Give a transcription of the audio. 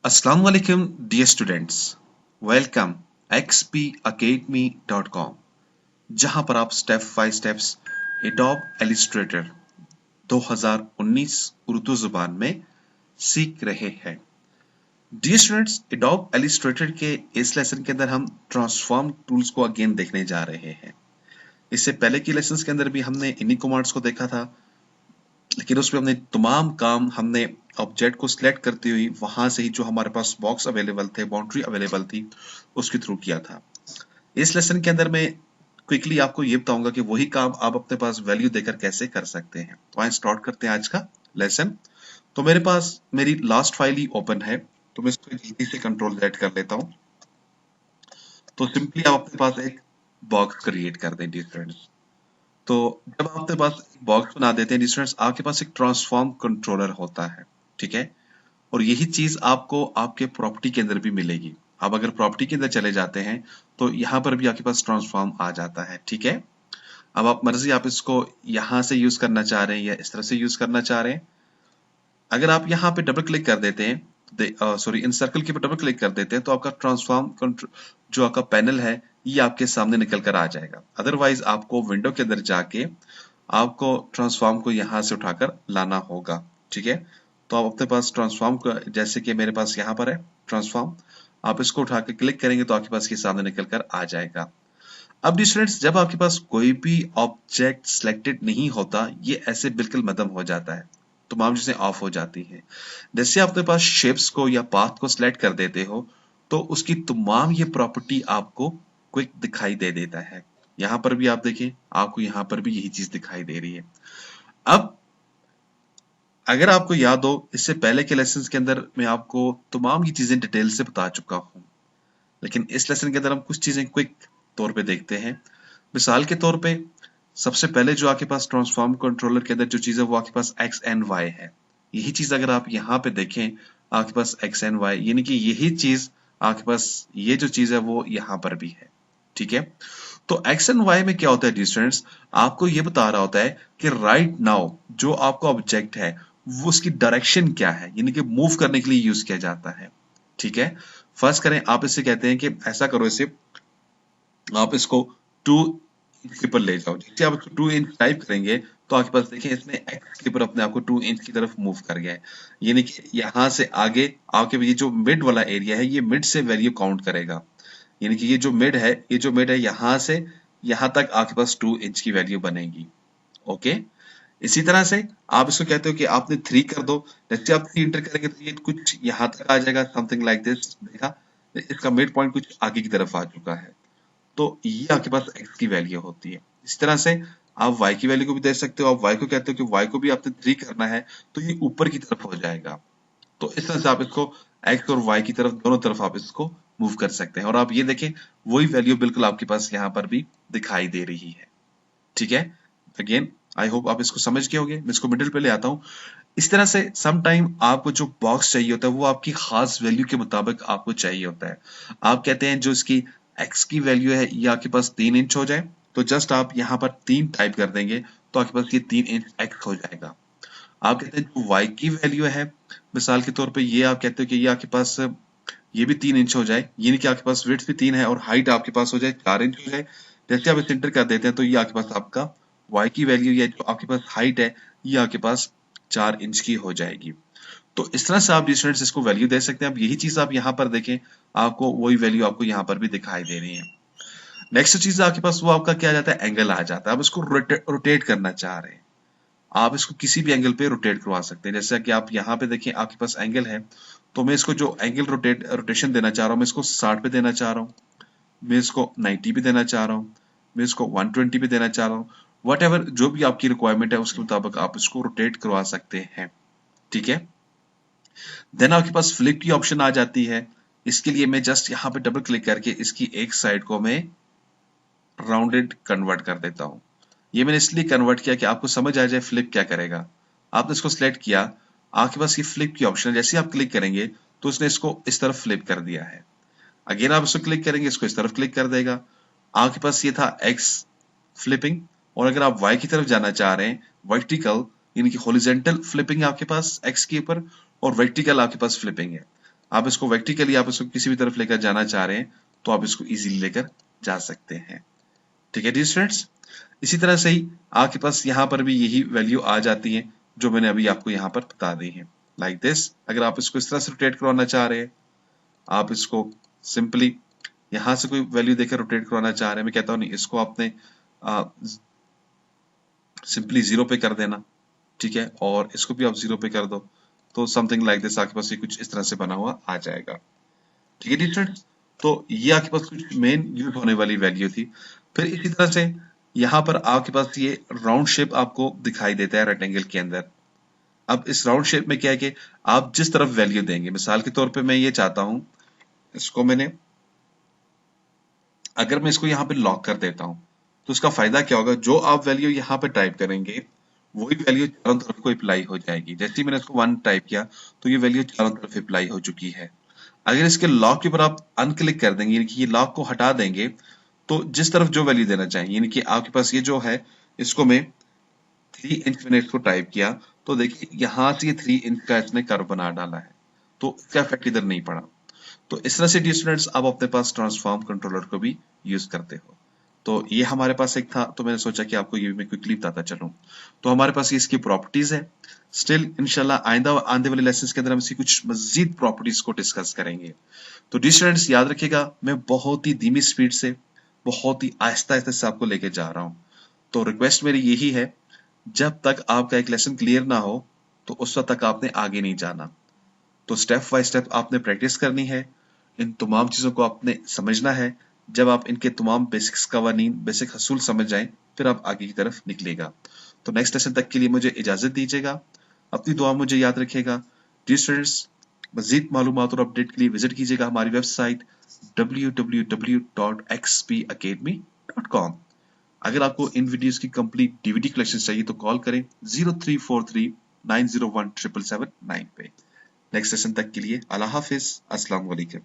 अस्सलाम वालेकुम dear students, welcome xpacademy.com, जहां पर आप step by steps adobe Illustrator 2019 Urdu जुबान में सीख रहे हैं। डियर स्टूडेंट्स, एडोब इलस्ट्रेटर के इस लेसन के अंदर हम ट्रांसफॉर्म टूल्स को अगेन देखने जा रहे हैं। इससे पहले के लेसन के अंदर भी हमने इन्हीं कमांड्स को देखा था, लेकिन उसमें हमने तमाम काम हमने ऑब्जेक्ट को सिलेक्ट करते हुए वहां से ही जो हमारे पास बॉक्स अवेलेबल थे, बाउंड्री अवेलेबल थी, उसके थ्रू किया था। इस लेसन के अंदर मैं क्विकली आपको ये बताऊंगा कि वही काम आप अपने पास वैल्यू देकर कैसे कर सकते हैं। तो आइए स्टार्ट करते हैं आज का लेसन। तो मेरे पास मेरी लास्ट फाइल ही ओपन है, तो मैं इसको जल्दी से कंट्रोल Z कर लेता हूं। तो सिंपली आप अपने पास एक बॉक्स क्रिएट कर दें डिफरेंट। तो जब आप अपने पास बॉक्स बना देते हैं स्टूडेंट्स, आपके पास एक ट्रांसफॉर्म कंट्रोलर होता है, ठीक है। और यही चीज आपको आपके प्रॉपर्टी के अंदर भी मिलेगी। आप अगर प्रॉपर्टी के अंदर चले जाते हैं तो यहाँ पर भी आपके पास ट्रांसफॉर्म आ जाता है, ठीक है। अब आप मर्जी आप इसको यहाँ से यूज करना चाह रहे हैं या इस तरह से यूज करना चाह रहे हैं। अगर आप यहाँ पे डबल क्लिक कर देते हैं, सॉरी इन सर्कल के ऊपर डबल क्लिक कर देते हैं, तो आपका ट्रांसफॉर्म जो आपका पैनल है ये आपके सामने निकल कर आ जाएगा। अदरवाइज आपको विंडो के अंदर जाके आपको ट्रांसफॉर्म को यहाँ से उठाकर लाना होगा, ठीक है। तो आप अपने पास ट्रांसफॉर्म का, जैसे कि मेरे पास यहाँ पर है ट्रांसफॉर्म, आप इसको उठा के क्लिक करेंगे तो आपके पास ये सामने निकल कर आ जाएगा। अब स्टूडेंट्स, जब आपके पास कोई भी ऑब्जेक्ट सिलेक्टेड नहीं होता, ये ऐसे बिल्कुल मदम हो जाता है, तमाम चीजें ऑफ हो जाती हैं। जैसे अपने पास शेप्स को या पाथ को सिलेक्ट कर देते हो तो उसकी तमाम ये प्रॉपर्टी आपको क्विक दिखाई दे देता है। यहां पर भी आप देखें, आपको यहां पर भी यही चीज दिखाई दे रही है। अब अगर आपको याद हो, इससे पहले के लेसन के अंदर मैं आपको तमाम ये चीजें डिटेल से बता चुका हूं, लेकिन इस लेसन के अंदर हम कुछ चीजें क्विक तौर पे देखते हैं। मिसाल के तौर पे सबसे पहले जो आपके पास ट्रांसफॉर्म कंट्रोलर के अंदर जो चीज है वो आपके पास एक्स एंड वाई है। यही चीज अगर आप यहाँ पे देखें, आपके पास एक्स एंड वाई, यानी कि यही चीज आपके पास, ये जो चीज है वो यहाँ पर भी है, ठीक है। तो एक्स एंड वाई में क्या होता है स्टूडेंट्स, आपको ये बता रहा होता है कि राइट नाउ जो आपका ऑब्जेक्ट है वो उसकी डायरेक्शन क्या है, यानी कि मूव करने के लिए यूज किया जाता है, ठीक है। फर्स्ट करें, आप इसे कहते हैं कि ऐसा करो, इसे आप इसको 2 इंच के ऊपर ले जाओ। जैसे आप इसको 2 इंच टाइप करेंगे तो आपके पास देखिए इसने एक्स के ऊपर अपने आप को 2 इंच की तरफ मूव कर गया है। यानी कि यहाँ से आगे आपके ये जो मिड वाला एरिया है, ये मिड से वैल्यू काउंट करेगा। यानी कि ये जो मिड है, ये जो मिड है यहाँ से यहाँ तक आपके पास 2 इंच की वैल्यू बनेगी, ओके। इसी तरह से आप इसको कहते हो कि आपने 3 कर दो। जैसे आप 3 इंटर करेंगे तो ये कुछ यहाँ तक आ जाएगा, समथिंग लाइक दिस। देखा, इसका मिड पॉइंट कुछ आगे की तरफ आ चुका है। तो ये आपके पास x की वैल्यू होती है। इस तरह से आप y की वैल्यू को भी दे सकते हो। आप y को कहते हो कि y को भी आपने 3 करना है तो ये ऊपर की तरफ हो जाएगा। तो इस तरह से आप इसको x और y की तरफ, दोनों तरफ आप इसको मूव कर सकते हैं। और आप ये देखें, वही वैल्यू बिल्कुल आपके पास यहाँ पर भी दिखाई दे रही है, ठीक है। अगेन आई होप आप इसको समझ गए होंगे। मैं इसको मिडिल पे ले आता हूँ। इस तरह से सम टाइम आपको जो बॉक्स चाहिए होता है वो आपकी खास वैल्यू के मुताबिक आपको चाहिए होता है। आप कहते हैं जो इसकी x की वैल्यू है ये आपके पास 3 इंच हो जाए, तो जस्ट आप यहाँ पर 3 टाइप कर देंगे तो आपके पास ये 3 इंच x हो जाएगा। आप कहते हैं जो y की वैल्यू है, मिसाल के तौर पे ये आप कहते हो कि ये आपके पास ये भी 3 इंच हो जाए, यानी कि आपके पास विड्थ भी 3 है और हाइट आपके पास हो जाए 4 इंच हो जाए। जैसे आप इसे एंटर कर देते हैं तो ये आपके पास आपका y की वैल्यू या जो आपके पास हाइट है ये आपके पास 4 इंच की हो जाएगी। तो इस तरह से आप स्टूडेंट्स इसको वैल्यू दे सकते हैं। अब यही चीज आप यहाँ पर देखें, आपको वही वैल्यू आपको यहाँ पर भी दिखाई दे रही है। नेक्स्ट चीज आपके पास वो आपका क्या आ जाता है, एंगल आ जाता है। आप इसको रोटेट करना चाह रहे हैं, आप इसको किसी भी एंगल पे रोटेट करवा सकते हैं। जैसे कि आप यहाँ पे देखें, आपके पास एंगल है, तो मैं इसको जो एंगल रोटेशन देना चाह रहा हूँ, मैं इसको 60 पे देना चाह रहा हूँ, मैं इसको 90 पे देना चाह रहा हूँ, मैं इसको 120 पे देना चाह रहा हूँ। वट एवर जो भी आपकी रिक्वायरमेंट है उसके मुताबिक आप इसको रोटेट करवा सकते हैं, ठीक है। देन आपके पास फ्लिप की ऑप्शन आ जाती है। इसके लिए मैं जस्ट यहाँ पे डबल क्लिक करके इसकी एक साइड को मैं राउंडेड कन्वर्ट कर देता हूँ। ये मैंने इसलिए कन्वर्ट किया कि आपको समझ आ जाए फ्लिप क्या करेगा। आपने इसको सिलेक्ट किया, आपके पास ये फ्लिप की ऑप्शन है, जैसे आप क्लिक करेंगे तो उसने इसको इस तरफ फ्लिप कर दिया है। अगेन आप इसको क्लिक करेंगे, इसको इस तरफ क्लिक कर देगा। आपके पास ये था एक्स फ्लिपिंग, और अगर आप वाई की तरफ जाना चाह रहे हैं, वर्टिकल यानी कि हॉरिजॉन्टल फ्लिपिंग आपके पास एक्स के ऊपर, और वर्टिकल आपके पास फ्लिपिंग है। आप इसको वर्टिकली आप इसको किसी भी तरफ लेकर जाना चाह रहे हैं तो आप इसको इजीली लेकर जा सकते हैं। ठीक है डियर स्टूडेंट्स, इसी तरह से ही आपके पास यहाँ पर भी यही वैल्यू आ जाती है जो मैंने अभी आपको यहाँ पर बता दी है। लाइक दिस, अगर आप इसको इस तरह से रोटेट करवाना चाह रहे हैं, आप इसको सिंपली यहाँ से कोई वैल्यू देकर रोटेट करवाना चाह रहे हैं, मैं कहता हूँ नहीं, इसको आपने सिंपली 0 पे कर देना। ठीक है, और इसको भी आप 0 पे कर दो तो समथिंग लाइक दिस आपके पास ये कुछ इस तरह से बना हुआ आ जाएगा। ठीक है डिस्टेंट, तो ये आपके पास कुछ मेन यूज होने वाली वैल्यू थी। फिर इसी तरह से यहाँ पर आपके पास ये राउंड शेप आपको दिखाई देता है रेक्टेंगल के अंदर। अब इस राउंड शेप में क्या है कि आप जिस तरफ वैल्यू देंगे, मिसाल के तौर पे मैं ये चाहता हूं, इसको मैंने अगर मैं इसको यहाँ पे लॉक कर देता हूं तो इसका फायदा क्या होगा, जो आप वैल्यू यहाँ पे टाइप करेंगे वही वैल्यू चारों तरफ को अप्लाई हो जाएगी। जैसे ही मैंने इसको 1 टाइप किया तो ये वैल्यू चारों तरफ अप्लाई हो चुकी है। अगर इसके लॉक के ऊपर आप अनक्लिक कर देंगे, यानी कि ये लॉक को हटा देंगे, तो जिस तरफ जो वैल्यू देना चाहिए, यानी कि आपके पास ये जो है, इसको मैं 3 इंच मैंने इसको टाइप किया तो देखिए यहाँ से ये 3 इंच का इसने कर्व बना डाला है, तो इसका इफेक्ट इधर नहीं पड़ा। तो इस तरह से स्टूडेंट्स आप अपने पास ट्रांसफॉर्म कंट्रोलर को भी यूज करते हो। तो ये हमारे पास एक था, तो मैंने सोचा कि आपको ये मैं क्विकली बताता चलूं। तो हमारे पास ये इसकी प्रॉपर्टीज है। स्टिल इंशाल्लाह आइंदा आने वाले लेसन्स के अंदर हम इसकी कुछ मजीद प्रॉपर्टीज को डिस्कस करेंगे। तो डी स्टूडेंट्स याद रखिएगा, मैं बहुत ही धीमी स्पीड से, बहुत ही आहिस्ता आहिस्ता से आपको लेके जा रहा हूँ। तो रिक्वेस्ट मेरी यही है, जब तक आपका एक लेसन क्लियर ना हो तो उस वक्त तक आपने आगे नहीं जाना। तो स्टेप बाय स्टेप आपने प्रैक्टिस करनी है, इन तमाम चीज़ों को आपने समझना है। जब आप इनके तमाम बेसिक्स कवानीन, बेसिक हसूल समझ जाएं, फिर आप आगे की तरफ निकलेगा। तो नेक्स्ट लेसन तक के लिए मुझे इजाज़त दीजिएगा, अपनी दुआ मुझे याद रखिएगा। जी स्टूडेंट्स, मज़ीद मालूमात और अपडेट के लिए विजिट कीजिएगा हमारी वेबसाइट www.xpacademy.com। अगर आपको इन वीडियोस की कंप्लीट डीवीडी कलेक्शन चाहिए तो कॉल करें 0343 901 777 9 पे। नेक्स्ट सेशन तक के लिए अल्लाह हाफिज, अस्सलाम वालेकुम।